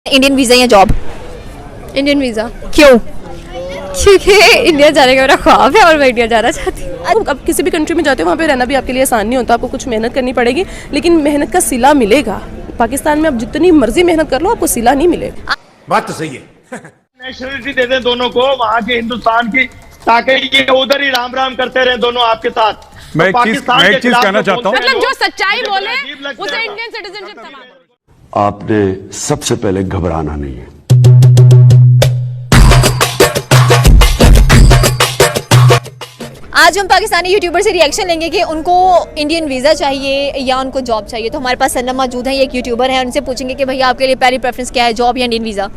Indian visa या job? Indian visa. क्यों? क्योंकि इंडिया जाने का मेरा ख्वाब है और मैं इंडिया जाना चाहती हूँ। अब किसी भी कंट्री में जाते हो वहाँ पे रहना भी आपके लिए आसान नहीं होता, आपको कुछ मेहनत करनी पड़ेगी, लेकिन मेहनत का सिला मिलेगा। पाकिस्तान में आप जितनी मर्जी मेहनत कर लो आपको सिला नहीं मिलेगा। बात तो सही है। नेशनलिटी दे दें दोनों को, वहाँ के हिंदुस्तान की, ताकि ये उधर ही राम राम करते रहे दोनों आपके साथ। मैं एक चीज कहना चाहता हूँ, मतलब जो सच्चाई बोले उसे इंडियन सिटीजनशिप तमाम। आपने सबसे पहले घबराना नहीं है। आज हम पाकिस्तानी यूट्यूबर से रिएक्शन लेंगे कि उनको इंडियन वीज़ा चाहिए या उनको जॉब चाहिए। तो हमारे पास सनम मौजूद है, ये एक यूट्यूबर है, उनसे पूछेंगे कि भैया आपके लिए पहली प्रेफरेंस क्या है, जॉब या इंडियन वीज़ा?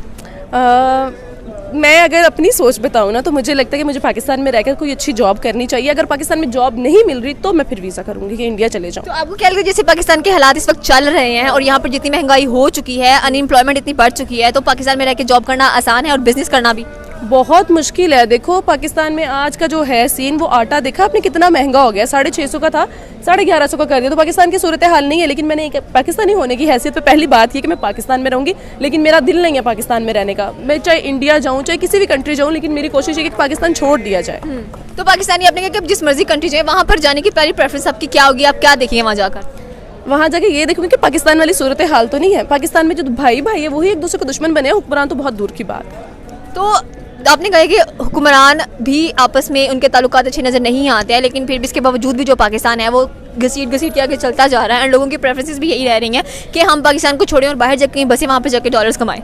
मैं अगर अपनी सोच बताऊँ ना तो मुझे लगता है कि मुझे पाकिस्तान में रहकर कोई अच्छी जॉब करनी चाहिए। अगर पाकिस्तान में जॉब नहीं मिल रही तो मैं फिर वीज़ा करूँगी कि इंडिया चले जाऊँ। तो आपको क्या लगता है जैसे पाकिस्तान के हालात इस वक्त चल रहे हैं और यहाँ पर जितनी महंगाई हो चुकी है, अनएम्प्लॉयमेंट इतनी बढ़ चुकी है, तो पाकिस्तान में रह के जॉब करना आसान है और बिजनेस करना भी बहुत मुश्किल है। देखो पाकिस्तान में आज का जो है सीन, वो आटा देखा आपने कितना महंगा हो गया, 650 का था 1150 का कर दिया। तो पाकिस्तान की सूरत हाल नहीं है, लेकिन मैंने एक पाकिस्तानी होने की हैसियत पे पहली बात की कि मैं पाकिस्तान में रहूंगी, लेकिन मेरा दिल नहीं है पाकिस्तान में रहने का। मैं चाहे इंडिया जाऊँ चाहे किसी भी कंट्री जाऊँ, लेकिन मेरी कोशिश है कि पाकिस्तान छोड़ दिया जाए। तो पाकिस्तानी आपने कहा कि जिस मर्जी कंट्री जाए वहाँ पर जाने की पहली प्रेफरेंस आपकी क्या होगी, आप क्या देखेंगे वहाँ जाकर? वहाँ जाके ये देखूंगी कि पाकिस्तान वाली सूरत हाल तो नहीं है। पाकिस्तान में जो भाई भाई है वही एक दूसरे को दुश्मन बने, हुक्मरान तो बहुत दूर की बात। तो आपने कहा कि हुक्मरान भी आपस में उनके ताल्लुकात अच्छे नज़र नहीं आते हैं, लेकिन फिर भी इसके बावजूद भी जो पाकिस्तान है वो घसीट के आगे चलता जा रहा है। और लोगों की प्रेफरेंसेस भी यही रह रही हैं कि हम पाकिस्तान को छोड़ें और बाहर जाके कहीं बसे, वहाँ पे जाके डॉलर्स कमाएं।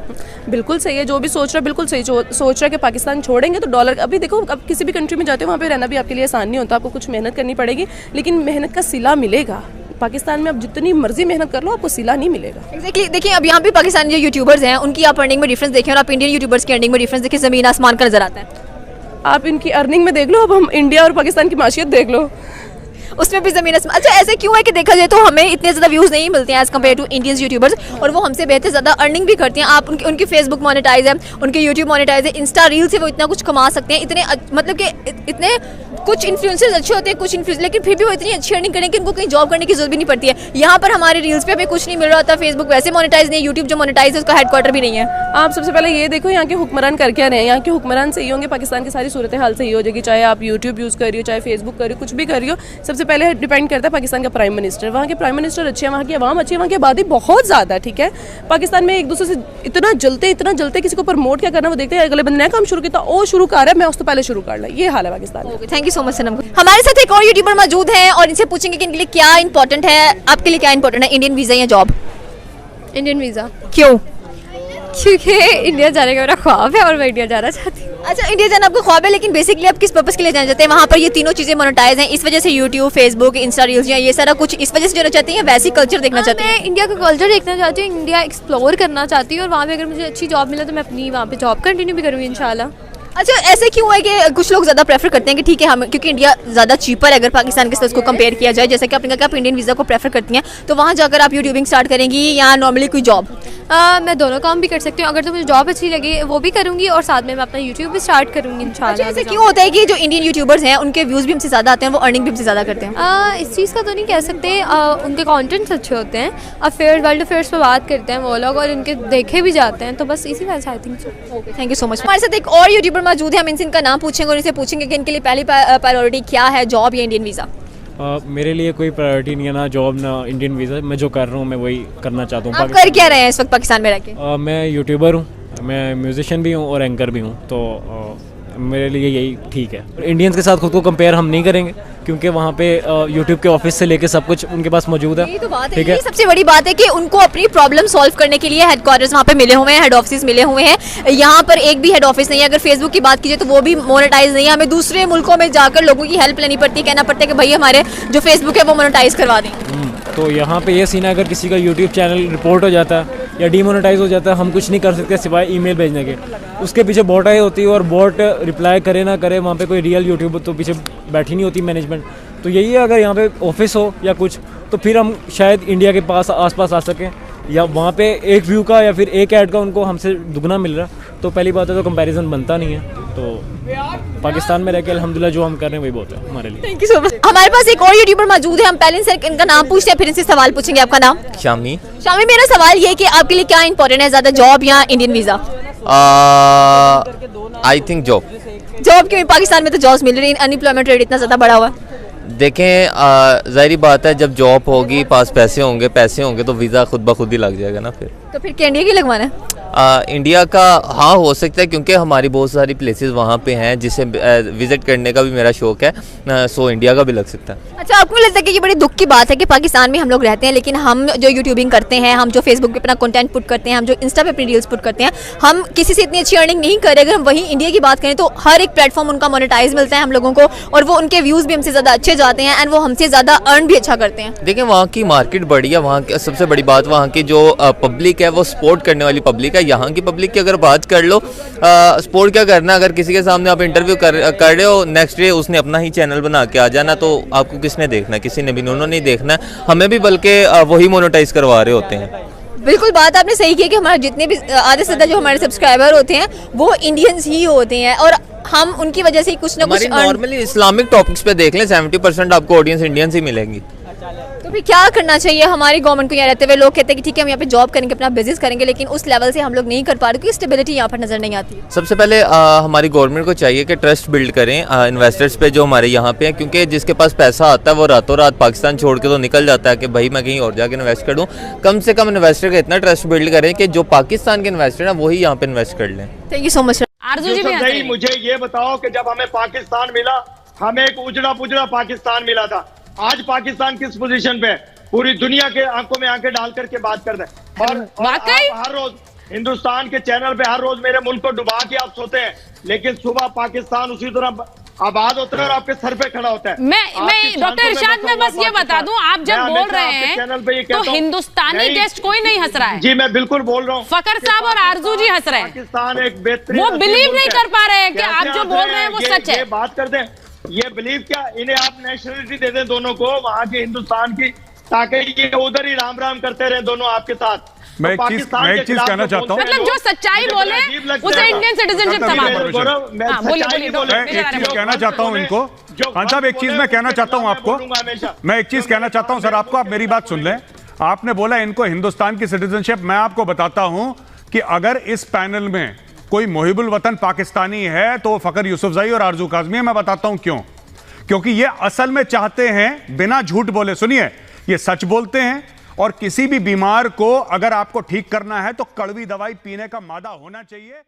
बिल्कुल सही है, जो भी सोच रहा है बिल्कुल सही सोच रहा है कि पाकिस्तान छोड़ेंगे तो डॉलर। अभी देखो, अब किसी भी कंट्री में जाते हो वहाँ पे रहना भी आपके लिए आसान नहीं होता, आपको कुछ मेहनत करनी पड़ेगी, लेकिन मेहनत का सिला मिलेगा। पाकिस्तान में आप जितनी मर्जी मेहनत कर लो आपको सिला नहीं मिलेगा। एग्जैक्टली। देखिए अब यहाँ पे पाकिस्तानी जो यूट्यूबर्स हैं उनकी आप अर्निंग में डिफरेंस देखें और आप इंडियन यूट्यूबर्स की अर्निंग में डिफरेंस देखें, ज़मीन आसमान का नजर आता है। आप इनकी अर्निंग में देख लो, अब हम इंडिया और पाकिस्तान की माशियत देख लो, उसमें भी ज़मीन आसमान। अच्छा, ऐसे क्यों है कि देखा जाए तो हमें इतने ज़्यादा व्यूज़ नहीं मिलते हैं as compare to Indian YouTubers, और वो हमसे बेहतर ज़्यादा अर्निंग भी करती हैं। आप उनकी फेसबुक मोनेटाइज है, उनके यूट्यूब मोनेटाइज है, इंस्टा रील से वो इतना कुछ कमा सकते हैं। इतने मतलब कि इतने कुछ इन्फ्लुएंसर्स अच्छे होते हैं, कुछ इन्फ्लुएंसर, लेकिन फिर भी वो इतनी अच्छी अर्निंग करें कि उनको कहीं जॉब करने की जरूरत भी नहीं पड़ती है। यहाँ पर हमारे रील्स पे हमें कुछ नहीं मिल रहा होता, फेसबुक वैसे मोनेटाइज नहीं, यूट्यूब जो मोनेटाइज है उसका हेडक्वार्टर भी नहीं है। आप सबसे पहले ये देखो यहाँ के हुक्मरान कर क्या रहे हैं। यहाँ के हुक्मरान सही होंगे, पाकिस्तान की सारी सूरत हाल सही हो जाएगी। चाहे आप यूट्यूब यूज़ कर रही हो, चाहे फेसबुक कर रही हो, कुछ भी कर रही हो, सबसे पहले डिपेंड करता है पाकिस्तान का प्राइम मिनिस्टर। वहाँ के प्राइम मिनिस्टर अच्छे हैं, वहाँ की आवाम अच्छी है, वहाँ की आबादी बहुत ज़्यादा है, ठीक है। पाकिस्तान में एक दूसरे से इतना जलते किसी को प्रमोट क्या करना वो देखते हैं, अगले बंदे ने काम शुरू किया वो शुरू कर रहा है, मैं उससे पहले शुरू कर ला, ये हाल है पाकिस्तान में। थैंक यू सो मच सनम। हमारे साथ एक और यूट्यूबर मौजूद हैं और इनसे पूछेंगे कि इनके लिए क्या इंपॉर्टेंट है, आपके लिए क्या इंपॉर्टेंट है, इंडियन वीज़ा या जॉब? Indian visa. क्यों? क्योंकि इंडिया जाने का मेरा ख्वाब है और मैं इंडिया जाना चाहती हूँ। अच्छा, इंडिया जाना आपको ख्वाब है, लेकिन बेसिकली आप किस पर्पस के लिए जाना चाहते हैं? वहाँ पर ये तीनों चीज़ें मोनेटाइज हैं, इस वजह से यूट्यूब, फेसबुक, इंस्टा रील्स या ये सारा कुछ इस वजह से जाना चाहती हैं, वैसी कल्चर देखना चाहती हैं? मैं इंडिया का कल्चर देखना चाहती हूँ, इंडिया एक्सप्लोर करना चाहती हूँ, और वहाँ पे अगर मुझे अच्छी जॉब मिला तो मैं अपनी वहाँ पे जॉब कंटिन्यू भी करूँगी इंशाल्लाह। अच्छा, ऐसे क्यों है कि कुछ लोग ज़्यादा प्रेफर करते हैं कि ठीक है हम, क्योंकि इंडिया ज़्यादा चीपर है अगर पाकिस्तान के साथ उसको कंपेयर किया जाए, जैसे कि आपने कहा कि आप इंडियन वीज़ा को प्रेफर करती हैं, तो वहाँ जाकर आप यूट्यूबिंग स्टार्ट करेंगी या नॉर्मली कोई जॉब? मैं दोनों काम भी कर सकती हूँ, अगर तो मुझे जॉब अच्छी लगे वो भी करूँगी और साथ में मैं अपना यूट्यूब भी स्टार्ट करूँगी इंशाल्लाह। अच्छा, ऐसे क्यों होता है कि जो इंडियन यूट्यूबर्स हैं उनके व्यूज़ भी हमसे ज़्यादा आते हैं, वो अर्निंग भी हमसे ज़्यादा करते हैं? इस चीज़ का तो नहीं कह सकते, उनके कंटेंट्स अच्छे होते हैं, अफेयर वर्ल्ड अफेयर्स पर बात करते हैं वो लोग और उनके देखे भी जाते हैं, तो बस इसी वजह से I think so. Thank you so much. हमारे साथ एक और यूट्यूबर मौजूद है, हम इनसे इनका नाम पूछेंगे और इनसे पूछेंगे कि इनके लिए पहली प्रायोरिटी क्या है, जॉब या इंडियन वीज़ा? मेरे लिए कोई प्रायोरिटी नहीं है, ना जॉब ना इंडियन वीज़ा। मैं जो कर रहा हूँ मैं वही करना चाहता हूँ। आप कर क्या रहे हैं इस वक्त पाकिस्तान में रह के? मैं यूट्यूबर हूँ, मैं म्यूजिशियन भी हूँ और एंकर भी हूँ, तो मेरे लिए यही ठीक है। इंडियंस के साथ खुद को कंपेयर हम नहीं करेंगे क्योंकि वहाँ पे यूट्यूब के ऑफिस से लेके सब कुछ उनके पास मौजूद है। यही तो बात है, ठीक है, यही सबसे बड़ी बात है कि उनको अपनी प्रॉब्लम सॉल्व करने के लिए हेडक्वार्टर्स वहाँ पे मिले हुए हैं, हेड ऑफिस मिले हुए हैं। यहाँ पर एक भी हेड ऑफिस नहीं है। अगर फेसबुक की बात कीजिए तो वो भी मोनेटाइज नहीं है, हमें दूसरे मुल्कों में जाकर लोगों की हेल्प लेनी पड़ती है, कहना पड़ता है कि भाई हमारे जो फेसबुक है वो मोनेटाइज करवा दें। तो यहाँ पे ये सीन है, अगर किसी का यूट्यूब चैनल रिपोर्ट हो जाता है या डीमोनेटाइज हो जाता है, हम कुछ नहीं कर सकते सिवाय ईमेल भेजने के। उसके पीछे बॉट आई होती है और बॉट रिप्लाई करे ना करे, वहाँ पे कोई रियल यूट्यूबर तो पीछे बैठी नहीं होती मैनेजमेंट। तो यही है, अगर यहाँ पे ऑफिस हो या कुछ तो फिर हम शायद इंडिया के पास आसपास आ सकें, या वहाँ पे एक व्यू का या फिर एक ऐड का उनको हमसे दुगना मिल रहा है, तो पहली बात है तो कंपैरिजन बनता नहीं है। तो पाकिस्तान में रह के अल्हम्दुलिल्लाह जो हम कर रहे हैं वही बहुत है हमारे लिए। Thank you so much. हमारे पास एक और यूट्यूबर मौजूद है, हम पहले से इनका नाम पूछते हैं फिर इनसे सवाल पूछेंगे। आपका नाम? शामी। शामी, मेरा सवाल ये है कि आपके लिए क्या इंपॉर्टेंट है, ज़्यादा जॉब या Indian visa? I think job. Job क्यों? पाकिस्तान में तो जॉब्स मिल रही है, अनएम्प्लॉयमेंट रेट इतना ज़्यादा बढ़ा हुआ है। देखें ज़ाहिर बात है जब जॉब होगी, पास पैसे होंगे तो वीज़ा खुद ब खुद ही लग जाएगा ना फिर। तो फिर क्या इंडिया की लगवाना है? इंडिया का हाँ हो सकता है, क्योंकि हमारी बहुत सारी प्लेसेस वहाँ पे हैं जिसे विज़िट करने का भी मेरा शौक़ है, सो इंडिया का भी लग सकता है। अच्छा, आपको लगता है कि ये बड़ी दुख की बात है कि पाकिस्तान में हम लोग रहते हैं लेकिन हम जो यूट्यूबिंग करते हैं, हम जो फेसबुक पे अपना कंटेंट पुट करते हैं, हम जो इंस्टा पे अपनी रील्स पुट करते हैं, हम किसी से इतनी अच्छी अर्निंग नहीं कर रहे। अगर हम वहीं इंडिया की बात करें तो हर एक प्लेटफॉर्म उनका मोनेटाइज मिलता है हम लोगों को, और वो उनके व्यूज़ भी हमसे ज़्यादा अच्छे जाते हैं एंड वो हमसे ज़्यादा अर्न भी अच्छा करते हैं। देखिए वहाँ की मार्केट बड़ी है, वहाँ की सबसे बड़ी बात वहाँ की जो पब्लिक है वो सपोर्ट करने वाली पब्लिक है। यहाँ की पब्लिक की अगर बात कर लो, सपोर्ट क्या करना, अगर किसी के सामने आप इंटरव्यू कर रहे हो, नेक्स्ट डे उसने अपना ही चैनल बना के आ जाना, तो आपको किसने देखना? किसी ने भी, उन्होंने नहीं देखना, हमें भी बल्कि वही मोनेटाइज करवा रहे होते हैं। बिल्कुल बात आपने सही की कि हमारे जितने भी आधे से ज़्यादा जो हमारे सब्सक्राइबर होते हैं वो इंडियंस ही होते हैं, और हम उनकी वजह से कुछ ना कुछ नॉर्मली इस्लामिक टॉपिक्स पे देख लें 70% आपको ऑडियंस इंडियंस ही मिलेंगी। तो फिर क्या करना चाहिए हमारी गवर्नमेंट को? यहाँ रहते हुए लोग कहते हैं कि ठीक है हम यहाँ पे जॉब करेंगे, अपना बिजनेस करेंगे, लेकिन उस लेवल से हम लोग नहीं कर पा रहे क्योंकि स्टेबिलिटी यहाँ पर नजर नहीं आती। सबसे पहले हमारी गवर्नमेंट को चाहिए कि ट्रस्ट बिल्ड करें इन्वेस्टर्स पे जो हमारे यहाँ पे हैं, क्योंकि जिसके पास पैसा आता है वो रातों रात पाकिस्तान छोड़ के तो निकल जाता है कि भाई मैं कहीं और जाके इन्वेस्ट कर दूँ। कम से कम इन्वेस्टर का इतना ट्रस्ट बिल्ड करें कि जो पाकिस्तान के इन्वेस्टर हैं वही यहाँ पे इन्वेस्ट कर लें। Thank you so much. आरजू जी भी मुझे ये बताओ कि जब हमें पाकिस्तान मिला, हमें एक उजड़ा पुजड़ा पाकिस्तान मिला था, आज पाकिस्तान किस पोजीशन पे है? पूरी दुनिया के आंखों में आंखें डाल करके बात कर दे। और आप हर रोज हिंदुस्तान के चैनल पे हर रोज मेरे मुल्क को डुबा के आप सोते हैं, लेकिन सुबह पाकिस्तान उसी तरह आबाद होता है और आपके सर पे खड़ा होता है। मैं डॉक्टर इरशाद मैं बस ये बता दूं, आप जब बोल रहे हैं तो हिंदुस्तानी गेस्ट कोई नहीं हंस रहा है। जी मैं बिल्कुल बोल रहा हूँ, फकर साहब और आरजू जी हंस रहे हैं। पाकिस्तान एक बेहतरीन, वो बिलीव नहीं कर पा रहे हैं कि आप जो बोल रहे हैं वो सच है। ये बात कर दें, ये बिलीव क्या, इन्हें आप नेशनलिटी दे दें दोनों को वहाँ की हिंदुस्तान की, ताकि ये उधर ही राम राम करते रहे दोनों आपके साथ। मैं एक चीज कहना चाहता हूँ, मतलब जो सच्चाई बोले उसे इंडियन सिटीजनशिप समाप्त। मैं एक चीज कहना चाहता हूँ इनको, खान साहब एक चीज मैं कहना चाहता हूँ आपको, मैं एक चीज कहना चाहता हूँ सर आपको, आप मेरी बात सुन लें। आपने बोला इनको हिंदुस्तान की सिटीजनशिप, मैं आपको बताता हूँ कि अगर इस पैनल में कोई मुहिबुल वतन पाकिस्तानी है तो फकर यूसुफजई और आरजू काज़मी है। मैं बताता हूँ क्यों, क्योंकि ये असल में चाहते हैं बिना झूठ बोले, सुनिए ये सच बोलते हैं, और किसी भी बीमार को अगर आपको ठीक करना है तो कड़वी दवाई पीने का मादा होना चाहिए।